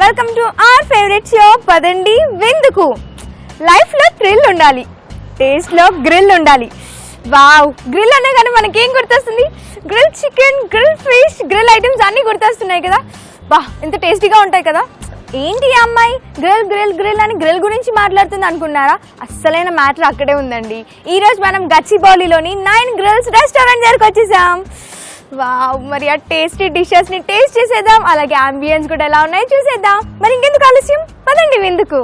Welcome to our favourite show పదండి విందుకు. లైఫ్లో థ్రిల్ ఉండాలి, టేస్ట్లో గ్రిల్ ఉండాలి. వావ్, గ్రిల్ అనే కానీ మనకేం గుర్తొస్తుంది? Grill chicken, grill fish, grill items అన్నీ గుర్తొస్తున్నాయి కదా. బా, ఎంత టేస్టీగా ఉంటాయి కదా. ఏంటి ఈ అమ్మాయి గ్రిల్ గ్రిల్ గ్రిల్ అని గ్రిల్ గురించి మాట్లాడుతుంది అనుకున్నారా? అస్సలైన మ్యాటర్ అక్కడే ఉందండి. ఈరోజు మనం గచ్చిబౌలిలోని 9 గ్రిల్స్ రెస్టారెంట్ దగ్గరకు వచ్చేసాం. వావ్, మరి ఆ టేస్టీ డిషెస్ని టేస్ట్ చేసేద్దాం, అలాగే అంబియన్స్ కూడా ఎలా ఉన్నాయో చూసేద్దాం. మరి ఇంకెందుకు ఆలస్యం, పదండి విందుకు.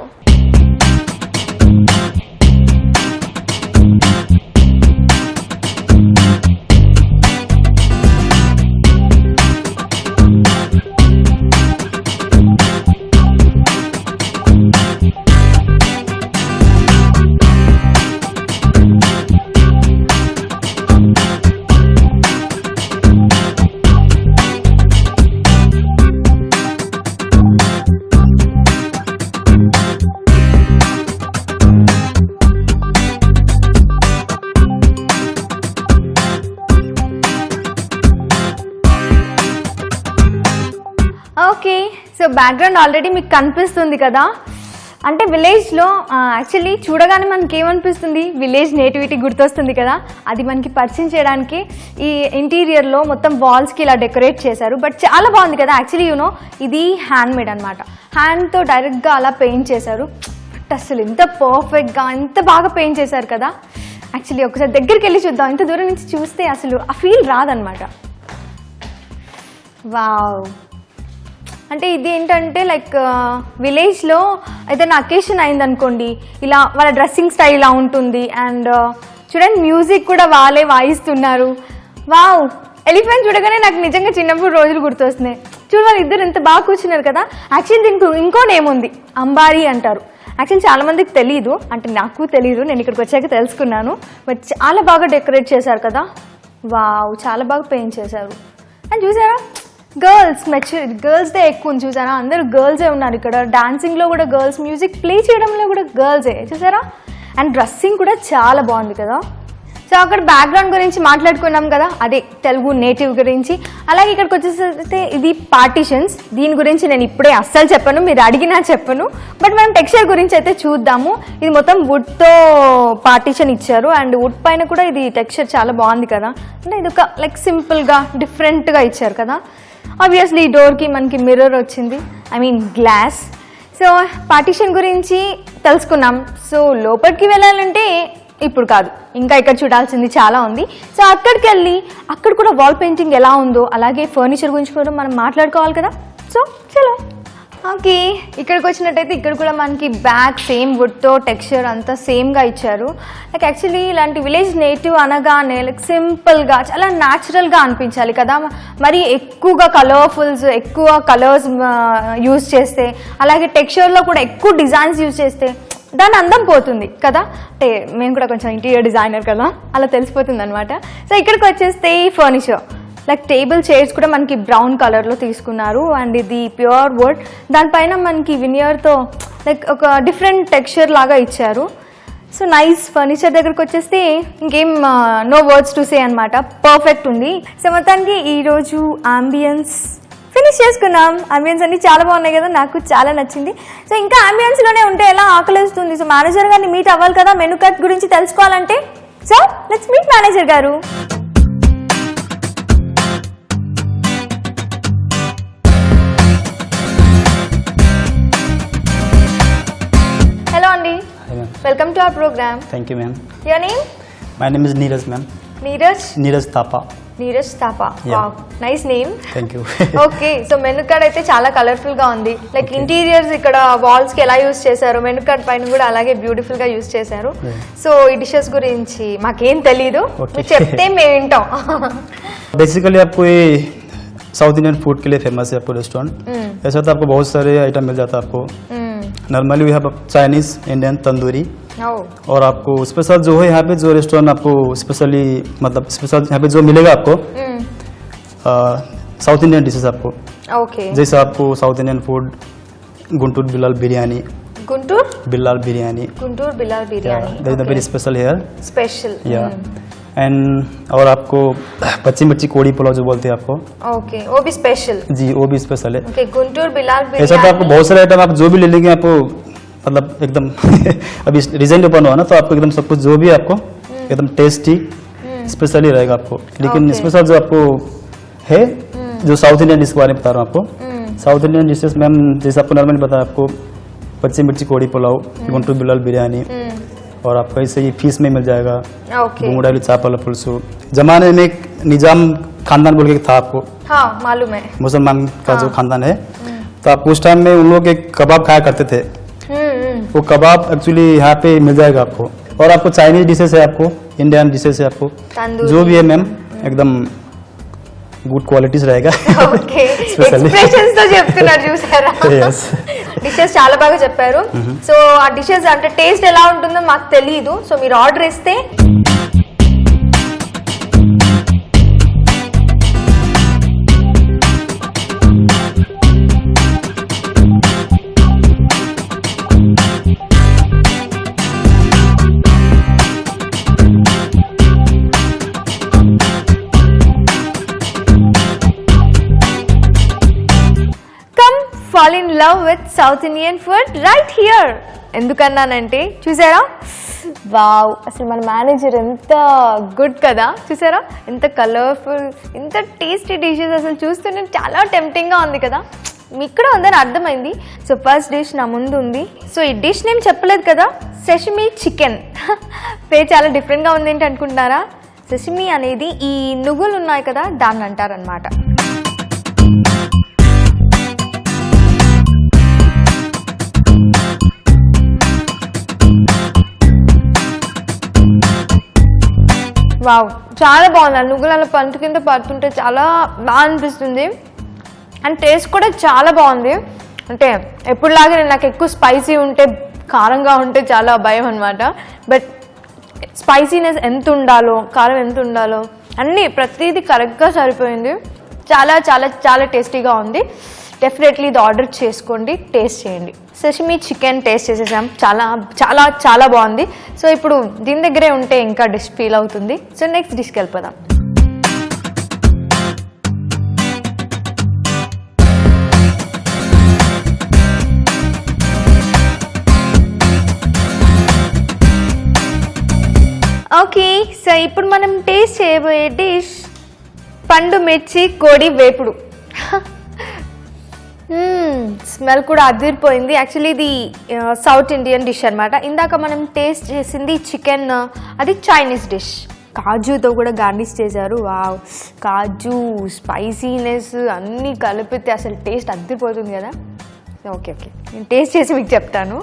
ఓకే, సో బ్యాక్గ్రౌండ్ ఆల్రెడీ మీకు కనిపిస్తుంది కదా. అంటే విలేజ్లో యాక్చువల్లీ చూడగానే మనకి ఏమనిపిస్తుంది? విలేజ్ నేటివిటీ గుర్తొస్తుంది కదా. అది మనకి పరిచయం చేయడానికి ఈ ఇంటీరియర్లో మొత్తం వాల్స్కి ఇలా డెకరేట్ చేశారు. బట్ చాలా బాగుంది కదా. యాక్చువల్లీ యూనో ఇది హ్యాండ్మేడ్ అనమాట. హ్యాండ్తో డైరెక్ట్గా అలా పెయింట్ చేశారు. బట్ అసలు ఎంత పర్ఫెక్ట్గా, ఎంత బాగా పెయింట్ చేశారు కదా. యాక్చువల్లీ ఒకసారి దగ్గరికి వెళ్ళి చూద్దాం. ఇంత దూరం నుంచి చూస్తే అసలు ఆ ఫీల్ రాదనమాట. వావ్, అంటే ఇది ఏంటంటే లైక్ విలేజ్లో ఏదైనా అకేషన్ అయిందనుకోండి, ఇలా వాళ్ళ డ్రెస్సింగ్ స్టైల్ ఇలా ఉంటుంది. అండ్ చూడండి, మ్యూజిక్ కూడా వాళ్ళే వాయిస్తున్నారు. వావ్, ఎలిఫెంట్ చూడగానే నాకు నిజంగా చిన్నప్పుడు రోజులు గుర్తొస్తున్నాయి. చూడు, వాళ్ళు ఇద్దరు ఎంత బాగా కూర్చున్నారు కదా. యాక్చువల్లీ దీనికి ఇంకో నేమ్ ఉంది, అంబారీ అంటారు. యాక్చువల్లీ చాలా మందికి తెలియదు, అంటే నాకు తెలియదు, నేను ఇక్కడికి వచ్చాక తెలుసుకున్నాను. బట్ చాలా బాగా డెకరేట్ చేశారు కదా. వావ్, చాలా బాగా పెయింట్ చేశారు. అండ్ చూసారా, గర్ల్స్ గర్ల్స్దే ఎక్కువ ఉంది. చూసారా, అందరూ గర్ల్సే ఉన్నారు ఇక్కడ. డాన్సింగ్లో కూడా గర్ల్స్, మ్యూజిక్ ప్లే చేయడంలో కూడా గర్ల్సే. చూసారా, అండ్ డ్రెస్సింగ్ కూడా చాలా బాగుంది కదా. సో అక్కడ బ్యాక్గ్రౌండ్ గురించి మాట్లాడుకున్నాం కదా, అదే తెలుగు నేటివ్ గురించి. అలాగే ఇక్కడికి వచ్చేసరికి ఇది పార్టీషన్స్. దీని గురించి నేను ఇప్పుడే అస్సలు చెప్పను, మీరు అడిగినా చెప్పను. బట్ మనం టెక్స్చర్ గురించి అయితే చూద్దాము. ఇది మొత్తం వుడ్తో పార్టీషన్ ఇచ్చారు. అండ్ వుడ్ పైన కూడా ఇది టెక్స్చర్ చాలా బాగుంది కదా. అంటే ఇది ఒక లైక్ సింపుల్గా డిఫరెంట్గా ఇచ్చారు కదా. ఆబ్వియస్లీ ఈ డోర్కి మనకి మిర్రర్ వచ్చింది, I mean glass. So partition గురించి తెలుసుకున్నాం. సో లోపలికి వెళ్ళాలంటే ఇప్పుడు కాదు, ఇంకా ఇక్కడ చూడాల్సింది చాలా ఉంది. సో అక్కడికి వెళ్ళి అక్కడ కూడా వాల్ పెయింటింగ్ ఎలా ఉందో, అలాగే ఫర్నిచర్ గురించి కూడా మనం మాట్లాడుకోవాలి కదా. సో చలో. ఓకే, ఇక్కడికి వచ్చినట్టయితే ఇక్కడ కూడా మనకి బ్యాక్ సేమ్ వుడ్తో టెక్స్చర్ అంతా సేమ్గా ఇచ్చారు. లైక్ యాక్చువల్లీ ఇలాంటి విలేజ్ నేటివ్ అనగానే లైక్ సింపుల్గా చాలా న్యాచురల్గా అనిపించాలి కదా. మరి ఎక్కువగా కలర్ఫుల్స్, ఎక్కువ కలర్స్ యూజ్ చేస్తే, అలాగే టెక్స్చర్లో కూడా ఎక్కువ డిజైన్స్ యూజ్ చేస్తే దాని అందం పోతుంది కదా. అంటే మేము కూడా కొంచెం ఇంటీరియర్ డిజైనర్ కదా, అలా తెలిసిపోతుంది అనమాట. సో ఇక్కడికి వచ్చేస్తే ఈ ఫర్నిచర్ లైక్ టేబుల్ చైర్స్ కూడా మనకి బ్రౌన్ కలర్లో తీసుకున్నారు. అండ్ ఇది ప్యూర్ వుడ్, దానిపైన మనకి వినియర్తో లైక్ ఒక డిఫరెంట్ టెక్స్చర్ లాగా ఇచ్చారు. So nice. ఫర్నిచర్ దగ్గరకు వచ్చేస్తే ఇంకేం నో వర్డ్స్ టు సే అనమాట, పర్ఫెక్ట్ ఉంది. సో మొత్తానికి ఈరోజు అంబియన్స్ ఫినిష్ చేసుకున్నాం. అంబియన్స్ అన్ని చాలా బాగున్నాయి కదా, నాకు చాలా నచ్చింది. సో ఇంకా అంబియన్స్లోనే ఉంటే ఎలా ఆకలిస్తుంది. సో మేనేజర్ గారిని మీట్ అవ్వాలి కదా మెనూ కట్ గురించి తెలుసుకోవాలంటే. సో లెట్స్ మీట్ మేనేజర్ గారు. Welcome to our program. Thank you, ma'am. Your name? My name is Neeraj, ma'am. Neeraj Thapa. Neeraj Thapa. Yeah. Wow, nice name. Thank you. Okay, so menu card అయితే చాలా colourful గా ఉంది. Like interiors ఇక్కడ walls కి ఎలా use చేశారు, menu card పైన కూడా అలాగే బ్యూటిఫుల్ గా యూస్ చేశారు. సో ఈ డిషెస్ గురించి మాకేం తెలీదు, చెప్తే మేము వింటాం. बेसिकली आपको ये साउथ इंडियन फूड के लिए फेमस है आपको रेस्टोरेंट. ऐसा तो आपको बहुत सारे आइटम मिल जाता है आपको. Normally we have Chinese, Indian, tandoori. और आपको स्पेशल जो है यहाँ पे जो रेस्टोरेंट आपको स्पेशली मतलब स्पेशल यहाँ पे जो मिलेगा आपको साउथ इंडियन डिशेस आपको. ओके, जैसे आपको south Indian food Guntur Bilal biryani. Guntur Bilal biryani. That is the very special here. Special. Yeah. And और आपको पच्ची मिर्ची कोड़ी पुलाव जो बोलते हैं आपको, ओके वो भी स्पेशल. जी वो भी स्पेशल है. ओके गुंटूर बिलाल ऐसा तो आपको बिरयानी. बहुत सारे आइटम आप जो भी ले लेंगे आपको मतलब एकदम अभी रिसेंट ओपन हुआ ना तो आपको एकदम सब कुछ जो भी आपको एकदम टेस्टी स्पेशल ही रहेगा आपको. लेकिन Okay. स्पेशल जो आपको है जो साउथ इंडियन डिश के बारे में बता रहा हूँ आपको. साउथ इंडियन डिशेस मैम जैसे आपको नॉर्मली बताया आपको पच्ची मिर्ची कोड़ी पुलाव, गुंटूर बिलाल बिरयानी और आपको ऐसे ही फीस में मिल जाएगा. ओके गुंगुडाली चापल पुलसू. जमाने में एक निजाम खानदान बोल के था आपको, हाँ मालूम है. मुसलमान का जो हाँ. खानदान है, तो आप उस टाइम में उन लोग एक कबाब खाया करते थे. वो कबाब एक्चुअली यहाँ पे मिल जाएगा आपको. और आपको चाइनीज डिशेस है, आपको इंडियन डिशेस है, आपको तंदूरी. जो भी है मैम एकदम గుడ్ క్వాలిటీస్ रहेगा. Okay Especially. ఎక్స్ప్రెషన్స్ తో చెప్తున్నారు చూసారా. Yes. డిషెస్ చాలా బాగా చెప్పారు. సో ఆ డిషెస్ అంటే టేస్ట్ ఎలా ఉంటుందో మాకు తెలియదు. సో మీరు ఆర్డర్ ఇస్తే fall in love with South Indian food right here. ఎందుకన్నానంటే చూసారా, వావ్ అసలు మన మేనేజర్ ఎంత గుడ్ కదా, చూసారా ఎంత కలర్ఫుల్, ఎంత టేస్టీ డిషెస్. అసలు చూస్తుంటే చాలా టెంప్టింగ్గా ఉంది కదా, మీకు కూడా ఉందని అర్థమైంది. సో ఫస్ట్ డిష్ నా ముందు ఉంది. సో ఈ డిష్ నేమ్ చెప్పలేదు కదా, సెషమి చికెన్. పేరు చాలా డిఫరెంట్గా ఉంది ఏంటి అనుకుంటున్నారా. సెషమి అనేది ఈ నువ్వులు ఉన్నాయి కదా దాన్ని అంటారనమాట. వావ్ చాలా బాగుంది. నువ్వులు అలా పంట కింద పడుతుంటే చాలా బాగా అనిపిస్తుంది. అండ్ టేస్ట్ కూడా చాలా బాగుంది. అంటే ఎప్పుడులాగా నాకు ఎక్కువ స్పైసీ ఉంటే కారంగా ఉంటే చాలా భయం అనమాట. బట్ స్పైసీనెస్ ఎంత ఉండాలో, కారం ఎంత ఉండాలో అన్నీ ప్రతిదీ కరెక్ట్గా సరిపోయింది. చాలా చాలా చాలా టేస్టీగా ఉంది. డెఫినెట్లీ ఇది ఆర్డర్ చేసుకోండి, టేస్ట్ చేయండి. సెషమి చికెన్ టేస్ట్ చేసేసాం, చాలా చాలా చాలా బాగుంది. సో ఇప్పుడు దీని దగ్గరే ఉంటే ఇంకా డిష్ ఫీల్ అవుతుంది. సో నెక్స్ట్ డిష్కి వెళ్ళిపోదాం. ఓకే సో ఇప్పుడు మనం టేస్ట్ చేయబోయే డిష్ పండు మిర్చి కోడి వేపుడు. స్మెల్ కూడా అదిరిపోయింది. యాక్చువల్లీ ఇది సౌత్ ఇండియన్ డిష్ అనమాట. ఇందాక మనం టేస్ట్ చేసింది చికెన్, అది చైనీస్ డిష్. కాజుతో కూడా గార్నిష్ చేశారు. వావ్ కాజు స్పైసీనెస్ అన్నీ కలిపితే అసలు టేస్ట్ అదిరిపోతుంది కదా. ఓకే ఓకే నేను టేస్ట్ చేసి మీకు చెప్తాను.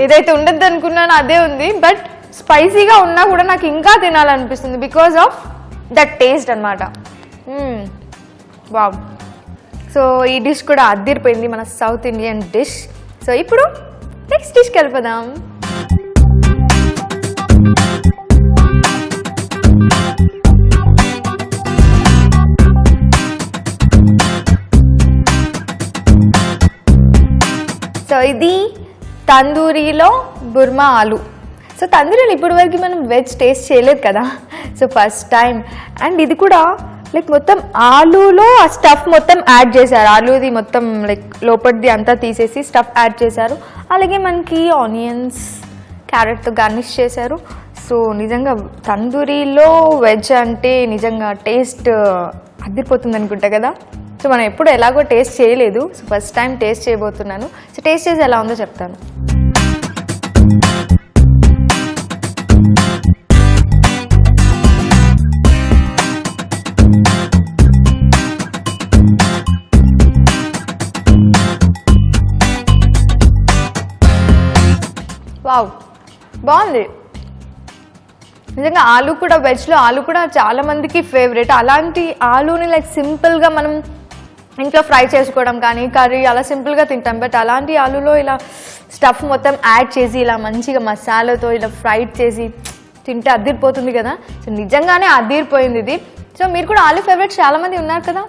ఏదైతే ఉండద్దు అనుకున్నానో అదే ఉంది. బట్ స్పైసీగా ఉన్నా కూడా నాకు ఇంకా తినాలనిపిస్తుంది బికాస్ ఆఫ్ దట్ టేస్ట్ అనమాట. వావ్ సో ఈ డిష్ కూడా అదిరిపోయింది, మన సౌత్ ఇండియన్ డిష్. సో ఇప్పుడు నెక్స్ట్ డిష్కి వెళ్ళిపోదాం. సో ఇది తందూరీలో బుర్మా ఆలు. సో తందూరీలో ఇప్పటి వరకు మనం వెజ్ టేస్ట్ చేయలేదు కదా, సో ఫస్ట్ టైం. అండ్ ఇది కూడా లైక్ మొత్తం ఆలూలో ఆ స్టఫ్ మొత్తం యాడ్ చేశారు. ఆలూది మొత్తం లైక్ లోపలిది అంతా తీసేసి స్టఫ్ యాడ్ చేశారు. అలాగే మనకి ఆనియన్స్ క్యారెట్తో గార్నిష్ చేశారు. సో నిజంగా తందూరీలో వెజ్ అంటే నిజంగా టేస్ట్ అదిరిపోతుంది అనుకుంటా కదా. సో మనం ఎప్పుడు ఎలాగో టేస్ట్ చేయలేదు, సో ఫస్ట్ టైం టేస్ట్ చేయబోతున్నాను. సో టేస్ట్ చేసి ఎలా ఉందో చెప్తాను. వావ్ బాగుంది నిజంగా. ఆలు కూడా వెజ్లో ఆలు కూడా చాలా మందికి ఫేవరెట్. అలాంటి ఆలుని లైక్ సింపుల్గా మనం ఇంట్లో ఫ్రై చేసుకోవడం కానీ కర్రీ అలా సింపుల్గా తింటాం. బట్ అలాంటి ఆలులో ఇలా స్టఫ్ మొత్తం యాడ్ చేసి ఇలా మంచిగా మసాలాతో ఇలా ఫ్రైడ్ చేసి తింటే అదిరిపోతుంది కదా. సో నిజంగానే అదిరిపోయింది ఇది. సో మీరు కూడా ఆలు ఫేవరెట్ చాలామంది ఉన్నారు కదా,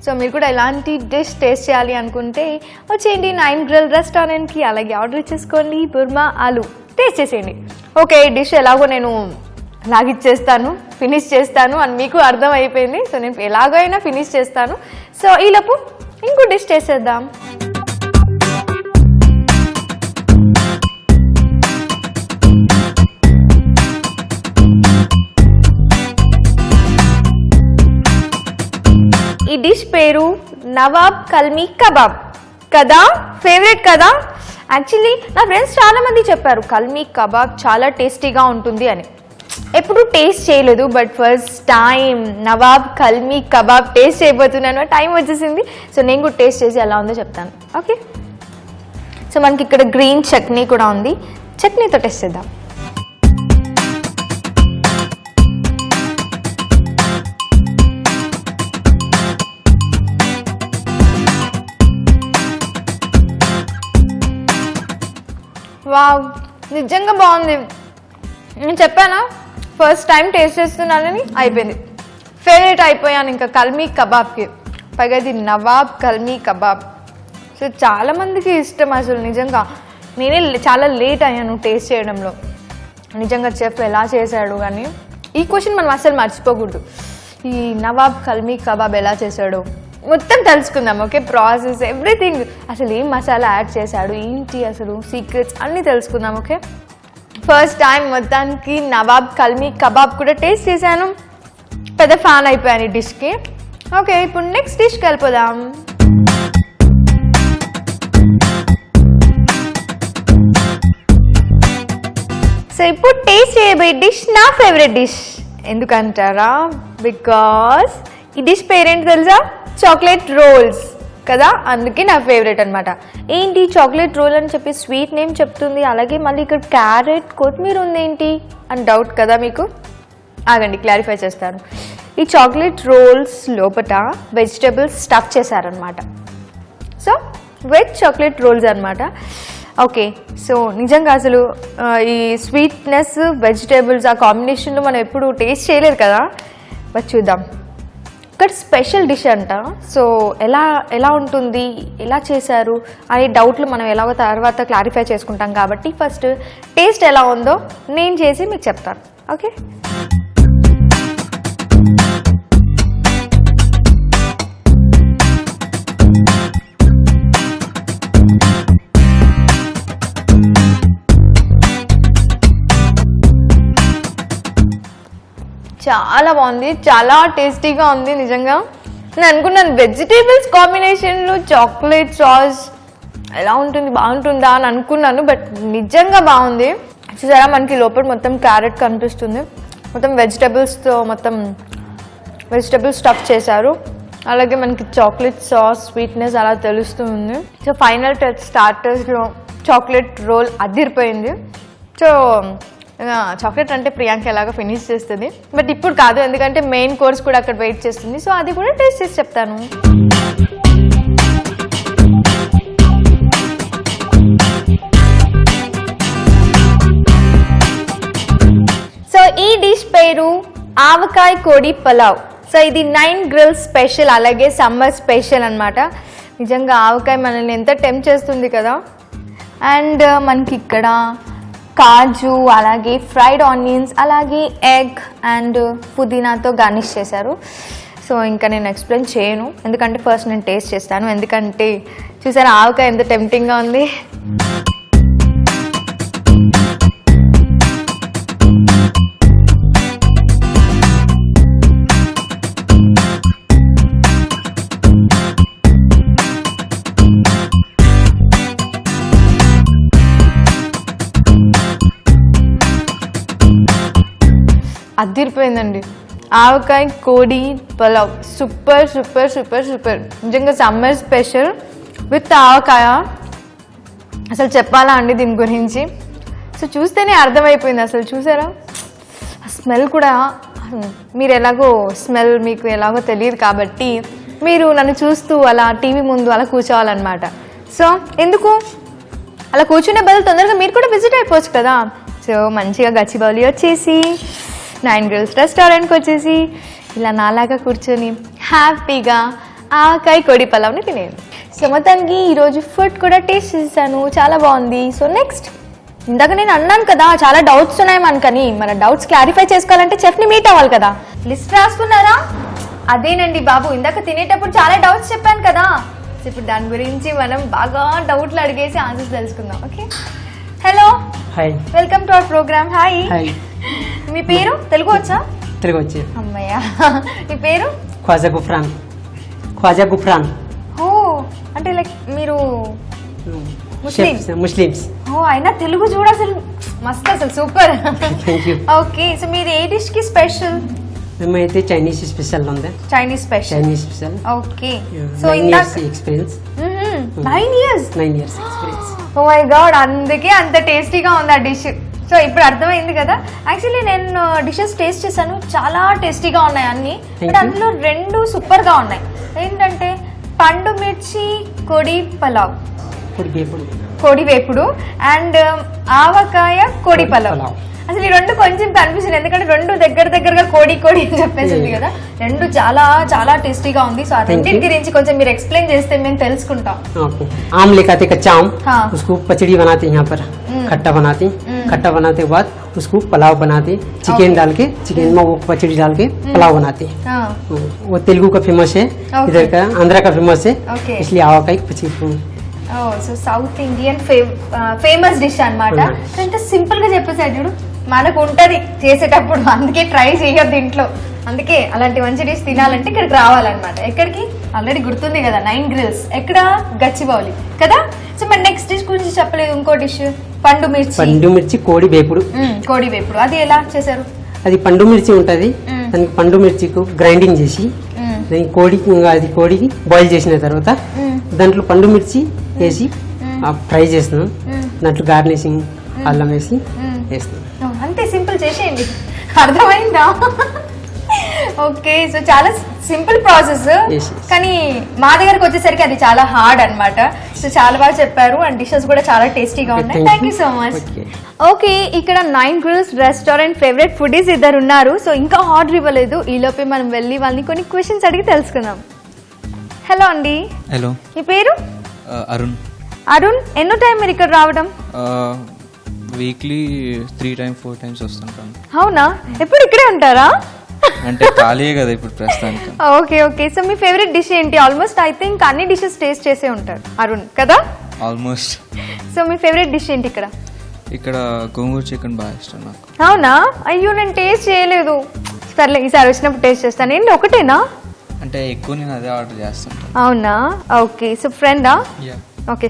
సో మీరు కూడా ఇలాంటి డిష్ టేస్ట్ చేయాలి అనుకుంటే వచ్చేయండి 9 Grill రెస్టారెంట్కి, అలాగే ఆర్డర్ ఇచ్చేసుకోండి బుర్మా ఆలు, టేస్ట్ చేసేయండి. ఓకే, ఈ డిష్ ఎలాగో నేను లాగిచ్చేస్తాను, ఫినిష్ చేస్తాను అని మీకు అర్థం అయిపోయింది. సో నేను ఎలాగో అయినా ఫినిష్ చేస్తాను. సో ఈలోపు ఇంకో డిష్ చేసేద్దాం. ఈ డిష్ పేరు నవాబ్ కల్మీ కబాబ్ కదా, ఫేవరెట్ కదా. యాక్చువల్లీ నా ఫ్రెండ్స్ చాలా మంది చెప్పారు కల్మీ కబాబ్ చాలా టేస్టీగా ఉంటుంది అని. ఎప్పుడు టేస్ట్ చేయలేదు, but first time Nawab kalmi kebab taste చేయబోతున్నాను. టైం వచ్చేసింది. సో నేను కూడా టేస్ట్ చేసి ఎలా ఉందో చెప్తాను. ఓకే, సో మనకి ఇక్కడ గ్రీన్ చట్నీ కూడా ఉంది, చట్నీతో టేస్ట్ చేద్దాం. వావ్, నిజంగా బాగుంది. నేను చెప్పానా ఫస్ట్ టైం టేస్ట్ చేస్తున్నానని, అయిపోయింది. ఫేవరెట్ అయిపోయాను ఇంకా కల్మీ కబాబ్కి. పైగా ఇది నవాబ్ కల్మీ కబాబ్. సో చాలామందికి ఇష్టం అసలు. నిజంగా నేనే చాలా లేట్ అయ్యాను టేస్ట్ చేయడంలో. నిజంగా చెఫ్ ఎలా చేశాడు కానీ ఈ క్వశ్చన్ మనం అసలు మర్చిపోకూడదు. ఈ నవాబ్ కల్మీ కబాబ్ ఎలా చేశాడు మొత్తం తెలుసుకుందాం. ఓకే, ప్రాసెస్ ఎవ్రీథింగ్, అసలు ఏం మసాలా యాడ్ చేశాడు, ఏంటి అసలు సీక్రెట్స్ అన్నీ తెలుసుకుందాం. ఓకే, ఫస్ట్ టైం మొత్తానికి నవాబ్ కల్మీ కబాబ్ కూడా టేస్ట్ చేశాను. పెద్ద ఫ్యాన్ అయిపోయాను ఈ డిష్కి. ఓకే, ఇప్పుడు నెక్స్ట్ డిష్కి వెళ్ళిపోదాం. సో ఇప్పుడు టేస్ట్ చేయబోయే డిష్ నా ఫేవరెట్ డిష్. ఎందుకంటారా, బికాస్ ఈ డిష్ పేరేంటి తెలుసా, చాక్లెట్ రోల్స్ కదా, అందుకే నా ఫేవరెట్ అనమాట. ఏంటి చాక్లెట్ రోల్ అని చెప్పి స్వీట్ నేమ్ చెప్తుంది, అలాగే మళ్ళీ ఇక్కడ క్యారెట్ కొత్తిమీర ఉందేంటి అని డౌట్ కదా మీకు. ఆగండి, క్లారిఫై చేస్తాను. ఈ చాక్లెట్ రోల్స్ లోపల వెజిటేబుల్స్ స్టఫ్ చేశారనమాట. సో వెజ్ చాక్లెట్ రోల్స్ అనమాట. ఓకే, సో నిజంగా అసలు ఈ స్వీట్నెస్ వెజిటేబుల్స్ ఆ కాంబినేషన్లో మనం ఎప్పుడు టేస్ట్ చేయలేదు కదా, బట్ చూద్దాం. ఇక్కడ స్పెషల్ డిష్ అంట. సో ఎలా ఉంటుంది, ఎలా చేశారు అనే డౌట్లు మనం ఎలాగో తర్వాత క్లారిఫై చేసుకుంటాం. కాబట్టి ఫస్ట్ టేస్ట్ ఎలా ఉందో నేను చేసి మీకు చెప్తాను. ఓకే, చాలా బాగుంది, చాలా టేస్టీగా ఉంది. నిజంగా నేను అనుకున్నాను వెజిటేబుల్స్ కాంబినేషన్లో చాక్లెట్ సాస్ ఎలా ఉంటుంది, బాగుంటుందా అని అనుకున్నాను, బట్ నిజంగా బాగుంది. చూసారా, మనకి లోపల మొత్తం క్యారెట్ కనిపిస్తుంది, మొత్తం వెజిటేబుల్స్తో మొత్తం వెజిటేబుల్స్ స్టఫ్ చేశారు. అలాగే మనకి చాక్లెట్ సాస్ స్వీట్నెస్ అలా తెలుస్తుంది. సో ఫైనల్ టచ్ స్టార్టర్స్లో చాక్లెట్ రోల్ అదిరిపోయింది. సో చాక్లెట్ అంటే ప్రియాంక ఎలాగో ఫినిష్ చేస్తుంది, బట్ ఇప్పుడు కాదు, ఎందుకంటే మెయిన్ కోర్స్ కూడా అక్కడ వెయిట్ చేస్తుంది. సో అది కూడా టేస్ట్ చేసి చెప్తాను. సో ఈ డిష్ పేరు ఆవకాయ కోడి పలావ్. సో ఇది 9 Grill స్పెషల్, అలాగే సమ్మర్ స్పెషల్ అనమాట. నిజంగా ఆవకాయ మనల్ని ఎంత టెంప్ట్ చేస్తుంది కదా. అండ్ మనకి ఇక్కడ కాజు, అలాగే ఫ్రైడ్ ఆనియన్స్, అలాగే ఎగ్ అండ్ పుదీనాతో గార్నిష్ చేశారు. సో ఇంకా నేను ఎక్స్ప్లెయిన్ చేయను, ఎందుకంటే ఫస్ట్ నేను టేస్ట్ చేస్తాను. ఎందుకంటే చూసారా ఆవకాయ ఎంత టెంప్టింగ్గా ఉంది. అదిరిపోయిందండి. ఆవకాయ కోడి pulao super super super super. నిజంగా సమ్మర్ స్పెషల్ విత్ ఆవకాయ. అసలు చెప్పాలా అండి దీని గురించి. సో చూస్తేనే అర్థమైపోయింది. అసలు చూసారా స్మెల్ కూడా, మీరు ఎలాగో స్మెల్ మీకు ఎలాగో తెలియదు కాబట్టి మీరు నన్ను చూస్తూ అలా టీవీ ముందు అలా కూర్చోవాలన్నమాట. సో ఎందుకు అలా కూర్చునే బదులు తొందరగా మీరు కూడా విజిట్ అయిపోవచ్చు కదా. సో మంచిగా గచ్చిబౌలి వచ్చేసి 9 Grill రెస్టారెంట్కి వచ్చేసి ఇలా నాలాగా కూర్చొని హ్యాపీగా ఆవకాయ కోడి పలావ్ని తినేది. సో మొత్తానికి ఈరోజు ఫుడ్ కూడా టేస్ట్ చేశాను, చాలా బాగుంది. సో నెక్స్ట్, ఇందాక నేను అన్నాను కదా చాలా డౌట్స్ ఉన్నాయి మనకని, మన డౌట్స్ క్లారిఫై చేసుకోవాలంటే చెఫ్ని మీట్ అవ్వాలి కదా. లిస్ట్ రాసుకున్నారా? అదేనండి బాబు, ఇందాక తినేటప్పుడు చాలా డౌట్స్ చెప్పాను కదా. సో ఇప్పుడు దాని గురించి మనం బాగా డౌట్లు అడిగేసి ఆన్సర్స్ తెలుసుకుందాం. Okay, hello, hi, welcome to our program. Hi, hi. మీ పేరు? తెలుగు వచ్చా? తెలుగు వచ్చి. అమ్మయ్య, మీ పేరు? ఖ్వాజా గుఫ్రాన్. ఖ్వాజా గుఫ్రాన్. ఓ, అంటే లైక్ మీరు ముస్లిమ్స్? ముస్లిమ్స్. ఓ, అయినా తెలుగు చూడ అసలు మస్త్, అసలు super. Thank you. Okay, so మీరు ఏ డిష్ కి స్పెషల్? మేమైతే చైనీస్ స్పెషల్ ఉంది. Chinese special. Chinese special. Okay, so 9 ఇందాక years experience. 9 years. 9 years experience. Oh my god, అందుకే అంత టేస్టీగా ఉంది ఆ డిష్. సో ఇప్పుడు అర్థమైంది కదా. యాక్చువల్లీ నేను డిషెస్ టేస్ట్ చేశాను, చాలా టేస్టీగా ఉన్నాయి అన్ని. బట్ అందులో 2 సూపర్ గా ఉన్నాయి. ఏంటంటే పండు మిర్చి కోడి పలావ్, కోడి వేపుడు, అండ్ ఆవకాయ కోడి పలావ్. అసలు ఈ 2 కొంచెం కన్ఫ్యూజన్, ఎందుకంటే 2 దగ్గరగా కోడి కోడి అని చెప్పేసింది కదా. 2 చాలా చాలా టేస్టీగా ఉంది. సో ఆ రెండింటి గురించి కొంచెం మీరు ఎక్స్ప్లెయిన్ చేస్తే మేము తెలుసుకుంటాం. आम लेके आते कच्चा आम, हाँ. उसको पचड़ी बनाते यहाँ पर, खट्टा बनाते, खट्टा बनाते के बाद उसको पुलाव बनाते, चिकन डाल के, चिकन में वो पचड़ी डाल के पुलाव बनाते. वो तेलुगु का फेमस है, इधर का आंध्रा का फेमस है, इसलिए आवा का एक पचड़ी. So south Indian famous dish అన్నమాట. సో ఇంత సింపుల్ గా చెప్పేసాడు చూడు, మనకు ఉంటది చేసేటప్పుడు, అందుకే ట్రై చేయొద్దు ఇంట్లో. అందుకే అలాంటి మంచి డిష్ తినాలంటే ఇక్కడికి రావాలన్నమాట. ఎక్కడికి? ఆల్రెడీ గుర్తుంది కదా, 9 Grills. ఎక్కడ? గచ్చిబౌలి కదా. సో మరి నెక్స్ట్ డిష్ గురించి చెప్పలేదు, ఇంకో డిష్ పండు మిర్చి కోడి వేపుడు. కోడి వేపుడు అది ఎలా చేశారు? అది పండు మిర్చి ఉంటది, దానికి పండు మిర్చికు గ్రైండింగ్ చేసి కోడికి బాయిల్ చేసిన తర్వాత దాంట్లో పండు మిర్చి వేసి ఫ్రై చేస్తున్నాం. దాంట్లో గార్నిషింగ్ అల్లం వేసి వేస్తున్నాం. అంతే, సింపుల్ చేసేయండి. అర్థమైందా? ఓకే, సో చాలా సింపుల్ ప్రాసెస్, కానీ మా దగ్గరకు వచ్చేసరికి అది చాలా హార్డ్ అన్నమాట. సో చాలా బాగా చెప్పారు, అండ్ డిషెస్ కూడా చాలా టేస్టీగా ఉన్నాయి. Thank you so much. Okay, ఇక్కడ 9 Grills రెస్టారెంట్ ఫేవరెట్ ఫుడీస్ ఇద్దరు ఉన్నారు. సో ఇంకా ఆర్డర్ ఇవ్వలేదు, ఈలోపే మనం వెళ్ళి వాళ్ళని కొన్ని క్వశ్చన్స్ అడిగి తెలుసుకుందాం. హలో అండి. హలో, మీ పేరు? అరుణ్. అరుణ్, ఎన్నో టైం మీరు ఇక్కడ రావడం? Weekly 3 times 4 times వస్తుంటాను. అవునా, ఎప్పుడు ఇక్కడే ఉంటారా? అంటే ఖాళీయే కదా ఇప్పుడు ప్రస్తుతానికి. ఓకే ఓకే, సో మీ ఫేవరెట్ డిష్ ఏంటి? ఆల్మోస్ట్ ఐ థింక్ అన్ని డిషెస్ టేస్ట్ చేసే ఉంటారు అరుణ్ కదా. ఆల్మోస్ట్. సో మీ ఫేవరెట్ డిష్ ఏంటి ఇక్కడ? ఇక్కడ గోంగూర చికెన్ బాగా ఇష్టం నాకు. అవునా? అయ్యో, నేను టేస్ట్ చేయలేదు. సర్లే, ఈసారి వచ్చినప్పుడు టేస్ట్ చేస్తాను. ఏంటి ఒకటేనా? అంటే ఎక్కువ నేను అదే ఆర్డర్ చేస్తాను. అవునా? ఓకే, సో ఫ్రెండా? Okay,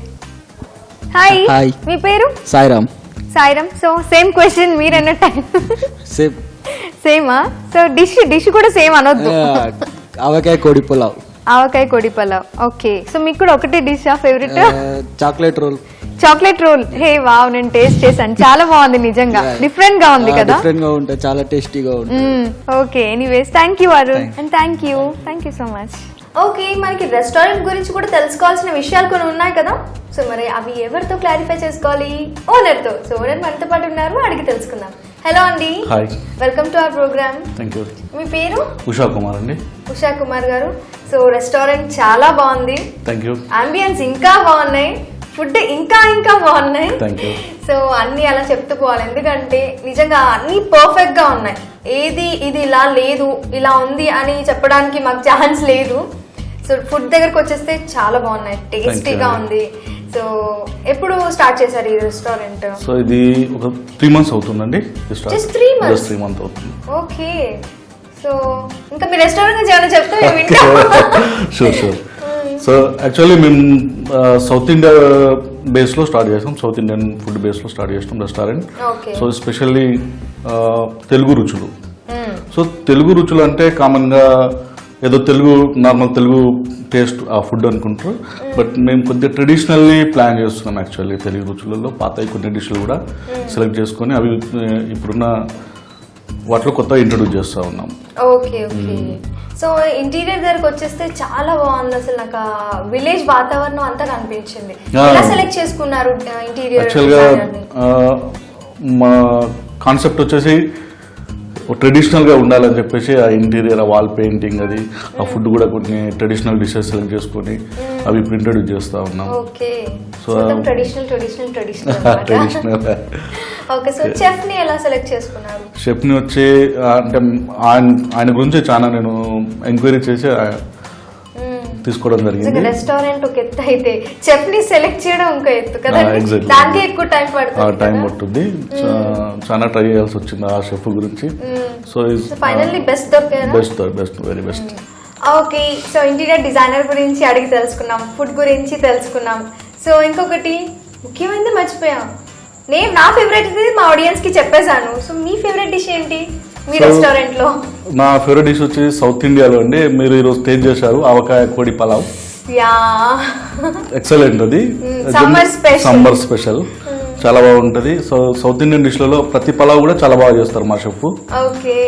hi. హాయ్, మీ పేరు? Sairam. Sairam. So same question మీరు అన్న టైం సేమా? సో డిష్ కూడా సేమ్ అనొద్దు. ఆవకాయ కోడి పులావ్. ఆవకాయ కోడి పలావ్. ఓకే, సో మీకు కూడా ఒకటే dish favourite? Chocolate roll. Chocolate roll. Hey wow, నేను టేస్ట్ చేశాను, చాలా బాగుంది నిజంగా, డిఫరెంట్ గా ఉంది కదా. డిఫరెంట్ గా ఉంటాయి, చాలా టేస్టీగా ఉంటాయి. Okay, anyways thank you Arun, and thank you so much. Okay, మనకి రెస్టారెంట్ గురించి కూడా తెలుసుకోవాల్సిన విషయాలు కొన్ని ఉన్నాయి కదా. సో మరి అవి ఎవరితో క్లారిఫై చేసుకోవాలి? ఓనర్ తో. సో ఓనర్ మనతో పాటు ఉన్నారు, అడిగి తెలుసుకుందాం. హలో అండి. Hi, welcome to our program. Thank you. మీ పేరు? ఉషా కుమార్ అండి. ఉషా కుమార్ గారు. సో రెస్టారెంట్ చాలా బాగుంది, థ్యాంక్ యూ. అంబియన్స్ ఇంకా బాగున్నాయి, ఫుడ్ ఇంకా బాగున్నాయి. Thank you. సో అన్ని అలా చెప్తూ పోవాలి, ఎందుకంటే నిజంగా అన్ని పర్ఫెక్ట్ గా ఉన్నాయి. ఇది ఇలా లేదు, ఇలా ఉంది అని చెప్పడానికి మాకు ఛాన్స్ లేదు. సో ఫుడ్ దగ్గరకు వచ్చేస్తే చాలా బాగున్నాయి, టేస్టీగా ఉంది. సో ఎప్పుడు స్టార్ట్ చేశారు ఈ రెస్టారెంట్? సో ఇది ఒక 3 months అవుతుందండి. Just 3 months? 3 months అవుతుంది. ఓకే, సో ఇంకా మీ రెస్టారెంట్ గురించి ఏమైనా చెప్తే మేము వింటాం. షూర్. సో యాక్చువల్లీ మేము సౌత్ ఇండియా బేస్లో స్టార్ట్ చేస్తాం, సౌత్ ఇండియన్ ఫుడ్ బేస్లో స్టార్ట్ చేస్తాం రెస్టారెంట్. సో స్పెషల్లీ తెలుగు రుచులు. సో తెలుగు రుచులు అంటే కామన్గా ఏదో నార్మల్ తెలుగు టేస్ట్ ఆ ఫుడ్ అనుకుంటారు, బట్ మేము కొద్దిగా ట్రెడిషనల్లీ ప్లాన్ చేస్తున్నాం. యాక్చువల్లీ తెలుగు రుచులలో పాత కొన్ని డిష్లు కూడా సెలెక్ట్ చేసుకొని అవి ఇప్పుడున్న వాటిలో కొత్తగా ఇంట్రొడ్యూస్ చేస్తూ ఉన్నాం. ఓకే ఓకే, సో ఇంటీరియర్ దగ్గరకు వచ్చేస్తే చాలా బాగుంది. అసలు నాకు విలేజ్ వాతావరణం అంతా కనిపించింది. ఎలా సెలెక్ట్ చేసుకున్నారు ఇంటీరియర్? యాక్చువల్గా మా కాన్సెప్ట్ వచ్చేసి ట్రెడిషనల్గా ఉండాలని చెప్పేసి ఆ ఇంటీరియర్, ఆ వాల్ పెయింటింగ్, అది ఆ ఫుడ్ కూడా కొన్ని ట్రెడిషనల్ డిషెస్ సెలెక్ట్ చేసుకొని అవి ఇప్పుడు ఇంట్రడ్యూస్ చేస్తూ ఉన్నాం. Okay, so traditional traditional. Okay, so chef ని ఎలా సెలెక్ట్ చేసుకున్నారు? షెఫ్ని వచ్చి అంటే ఆయన గురించి చాలా నేను ఎంక్వైరీ చేసి తీసుకోవడం జరిగింది. రెస్టారెంట్ ఒక ఎత్తు అయితే చెఫ్ ని సెలెక్ట్ చేయడం ఇంకో ఎత్తు కదా, exactly. దానికి ఎక్కువ టైం పడుతుంది. టైం పడుతుంది, చాలా ట్రై చేయాల్సి వచ్చింది ఆ షెఫ్ గురించి. సో ఫైనల్లీ బెస్ట్ దొరికారా? Best very best. Okay, so interior designer గురించి అడిగి తెలుసుకున్నాం, ఫుడ్ గురించి తెలుసుకున్నాం. సో ఇంకొకటి ముఖ్యమైనది మర్చిపోయాం, నేను నా ఫేవరెట్ మా ఆడియన్స్ కి చెప్పేశాను. సో మీ ఫేవరెట్ డిష్ ఏంటి మీ రెస్టారెంట్ లో? నా ఫేవరెట్ డిష్ వచ్చి సౌత్ ఇండియాలో అండి, మీరు ఈరోజు టేస్ట్ చేశారు ఆవకాయ కోడి పలావ్. Yeah, excellent. అది సమ్మర్ స్పెషల్, చాలా బాగుంటది. సో సౌత్ ఇండియన్ డిష్లలో ప్రతి పలావ్ కూడా చాలా బాగా చేస్తారు మా షెఫ్. ఓకే,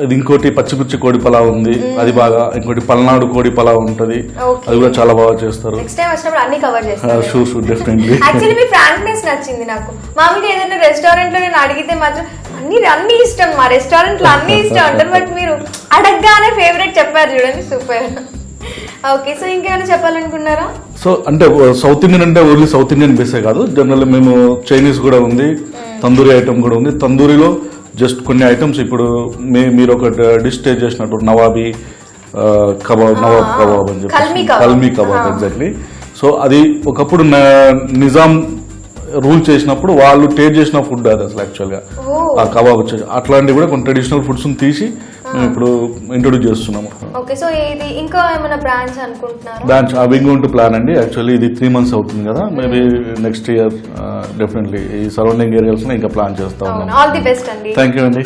ఇది ఇంకోటి పచ్చిపుచ్చి కోడి పలావ్ ఉంది, అది బాగా. ఇంకోటి పల్నాడు కోడి పలావ్ ఉంటది, అది కూడా చాలా బాగా చేస్తారు. నెక్స్ట్ టైం వచ్చినప్పుడు అన్ని కవర్ చేస్తాను. Sure definitely. యాక్చువల్లీ మీ ఫ్రాంక్నెస్ నచ్చింది నాకు. మామూలుగా ఏదైనా రెస్టారెంట్ లో నేను అడిగితే మాత్రం అన్ని ఇష్టం, మా రెస్టారెంట్ లో అన్ని ఇష్టం అంటారు, బట్ మీరు అడగగానే ఫేవరెట్ చెప్పారు, చూడండి సూపర్. ఓకే, సో ఇంకేమైనా చెప్పాలనుకున్నారా? సో అంటే సౌత్ ఇండియన్ అంటే ఓన్లీ సౌత్ ఇండియన్ బేసే కాదు, జనరల్ మేము చైనీస్ కూడా ఉంది, తందూరి ఐటమ్ కూడా ఉంది. తందూరిలో జస్ట్ కొన్ని ఐటమ్స్, ఇప్పుడు మీరు ఒక డిష్ టేస్ట్ చేసినట్టు నవాబీ కబాబ్, నవాబ్ కబాబ్ అని చెప్పి, కల్మీ కబాబ్ ఎగ్జాక్ట్లీ. సో అది ఒకప్పుడు నిజాం రూల్ చేసినప్పుడు వాళ్ళు టేస్ట్ చేసిన ఫుడ్ అది అసలు యాక్చువల్గా ఆ కబాబ్ వచ్చేసి. అట్లాంటివి కూడా కొన్ని ట్రెడిషనల్ ఫుడ్స్ తీసి మేము ఇప్పుడు ఇంట్రొడ్యూస్ చేస్తున్నాము. ఓకే, సో ఇది ఇంకా ఏమైనా బ్రాంచ్ అనుకుంటున్నారా? బ్రాంచ్ వింగ్ టు ప్లాన్ అండి. యాక్చువల్లీ ఇది 3 months అవుతుంది కదా, మేబీ నెక్స్ట్ ఇయర్ డెఫినెట్లీ ఈ సరౌండింగ్ ఏరియాస్ ఇంకా ప్లాన్ చేస్తా ఉన్నాం. ఆల్ ది బెస్ట్ అండి. థ్యాంక్ యూ అండి.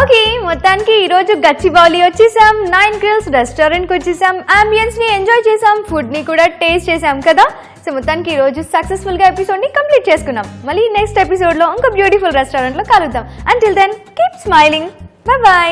ఓకే, మొత్తానికి ఈ రోజు గచ్చిబౌలి వచ్చేసాం, 9 Grills రెస్టారెంట్ కి వచ్చేసాం, అంబియన్స్ ని ఎంజాయ్ చేసాం, ఫుడ్ ని కూడా టేస్ట్ చేసాం కదా. సో మొత్తానికి ఈ రోజు సక్సెస్ఫుల్ గా ఎపిసోడ్ ని కంప్లీట్ చేసుకున్నాం. మళ్ళీ నెక్స్ట్ ఎపిసోడ్ లో ఇంకో బ్యూటిఫుల్ రెస్టారెంట్ లో కలుద్దాం. Until then keep smiling, bye by.